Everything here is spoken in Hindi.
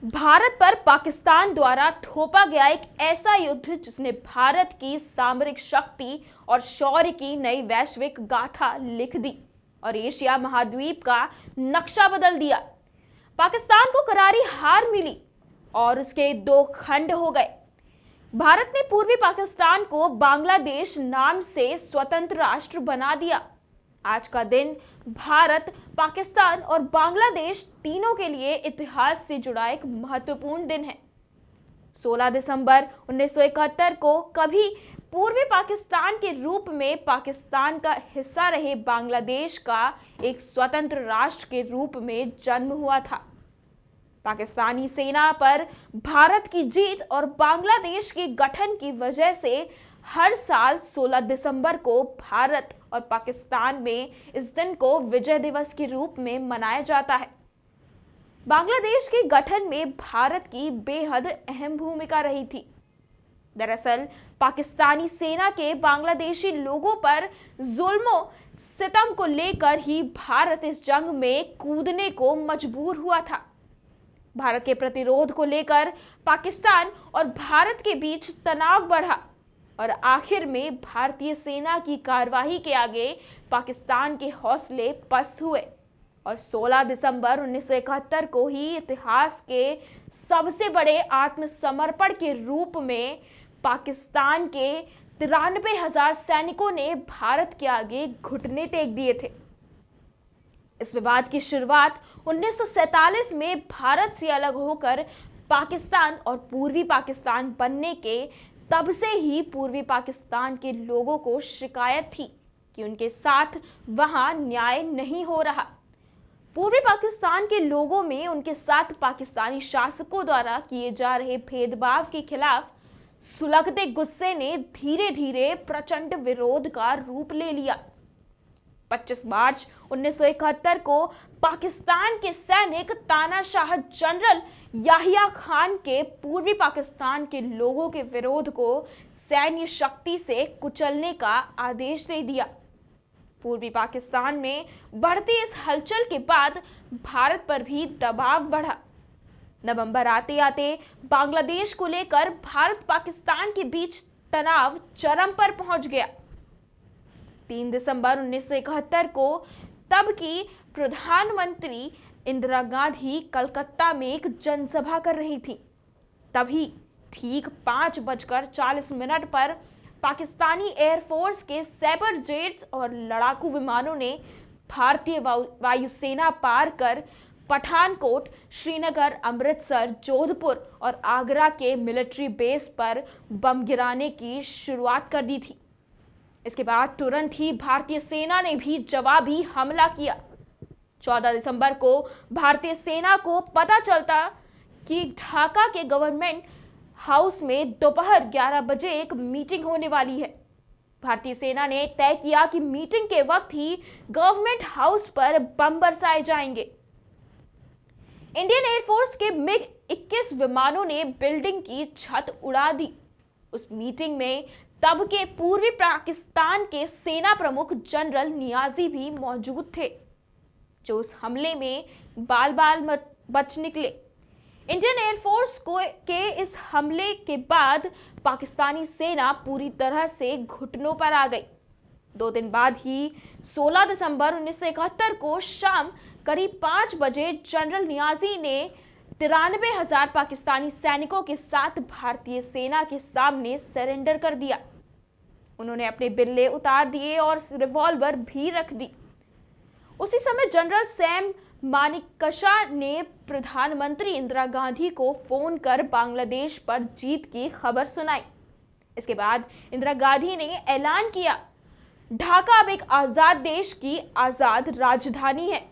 भारत पर पाकिस्तान द्वारा थोपा गया एक ऐसा युद्ध जिसने भारत की सामरिक शक्ति और शौर्य की नई वैश्विक गाथा लिख दी और एशिया महाद्वीप का नक्शा बदल दिया। पाकिस्तान को करारी हार मिली और उसके दो खंड हो गए। भारत ने पूर्वी पाकिस्तान को बांग्लादेश नाम से स्वतंत्र राष्ट्र बना दिया। आज का दिन भारत, पाकिस्तान और बांग्लादेश तीनों के लिए इतिहास से जुड़ा एक महत्वपूर्ण दिन है। 16 दिसंबर 1971 को कभी पूर्वी पाकिस्तान के रूप में पाकिस्तान का हिस्सा रहे बांग्लादेश का एक स्वतंत्र राष्ट्र के रूप में जन्म हुआ था। पाकिस्तानी सेना पर भारत की जीत और बांग्लादेश के गठन की वजह से हर साल 16 दिसंबर को भारत और पाकिस्तान में इस दिन को विजय दिवस के रूप में मनाया जाता है। बांग्लादेश के गठन में भारत की बेहद अहम भूमिका रही थी। दरअसल पाकिस्तानी सेना के बांग्लादेशी लोगों पर जुल्मों सितम को लेकर ही भारत इस जंग में कूदने को मजबूर हुआ था। भारत के प्रतिरोध को लेकर पाकिस्तान और भारत के बीच तनाव बढ़ा और आखिर में भारतीय सेना की कार्रवाई के आगे पाकिस्तान के हौसले पस्त हुए और 16 दिसंबर 1971 को ही इतिहास के सबसे बड़े आत्मसमर्पण के रूप में पाकिस्तान के 93,000 सैनिकों ने भारत के आगे घुटने टेक दिए थे। इस विवाद की शुरुआत 1947 में भारत से अलग होकर पाकिस्तान और पूर्वी पाकिस्तान बनने के तब से ही पूर्वी पाकिस्तान के लोगों को शिकायत थी कि उनके साथ वहां न्याय नहीं हो रहा। पूर्वी पाकिस्तान के लोगों में उनके साथ पाकिस्तानी शासकों द्वारा किए जा रहे भेदभाव के खिलाफ सुलगते गुस्से ने धीरे धीरे प्रचंड विरोध का रूप ले लिया। 25 मार्च 1971 को पाकिस्तान के सैनिक तानाशाह जनरल याहिया खान के पूर्वी पाकिस्तान के लोगों के विरोध को सैन्य शक्ति से कुचलने का आदेश दे दिया। पूर्वी पाकिस्तान में बढ़ती इस हलचल के बाद भारत पर भी दबाव बढ़ा। नवंबर आते आते बांग्लादेश को लेकर भारत पाकिस्तान के बीच तनाव चरम पर पहुंच गया। 3 दिसंबर 1971 को तब की प्रधानमंत्री इंदिरा गांधी कलकत्ता में एक जनसभा कर रही थी। तभी ठीक 5:40 पर पाकिस्तानी एयरफोर्स के सैबर जेट्स और लड़ाकू विमानों ने भारतीय वायुसेना पार कर पठानकोट, श्रीनगर, अमृतसर, जोधपुर और आगरा के मिलिट्री बेस पर बम गिराने की शुरुआत कर दी थी। इसके बाद तुरंत ही भारतीय सेना ने भी जवाबी हमला किया। 14 दिसंबर को भारतीय सेना को पता चलता कि ढाका के गवर्नमेंट हाउस में दोपहर 11 बजे एक मीटिंग होने वाली है। भारतीय सेना ने तय किया कि मीटिंग के वक्त ही गवर्नमेंट हाउस पर बम बरसाए जाएंगे। इंडियन एयरफोर्स के मिग 21 विमानों ने बिल्डिंग की छत उड़ा दी। उस मीटिंग में तब के पूर्वी पाकिस्तान के सेना प्रमुख जनरल नियाजी भी मौजूद थे, जो उस हमले में बाल बाल बच निकले। इंडियन एयरफोर्स के इस हमले के बाद पाकिस्तानी सेना पूरी तरह से घुटनों पर आ गई। 2 दिन बाद ही 16 दिसंबर 1971 को शाम करीब 5 बजे जनरल नियाजी ने 93,000 पाकिस्तानी सैनिकों के साथ भारतीय सेना के सामने सरेंडर कर दिया। उन्होंने अपने बिल्ले उतार दिए और रिवॉल्वर भी रख दी। उसी समय जनरल सैम मानेकशॉ ने प्रधानमंत्री इंदिरा गांधी को फोन कर बांग्लादेश पर जीत की खबर सुनाई। इसके बाद इंदिरा गांधी ने ऐलान किया, ढाका अब एक आजाद देश की आजाद राजधानी है।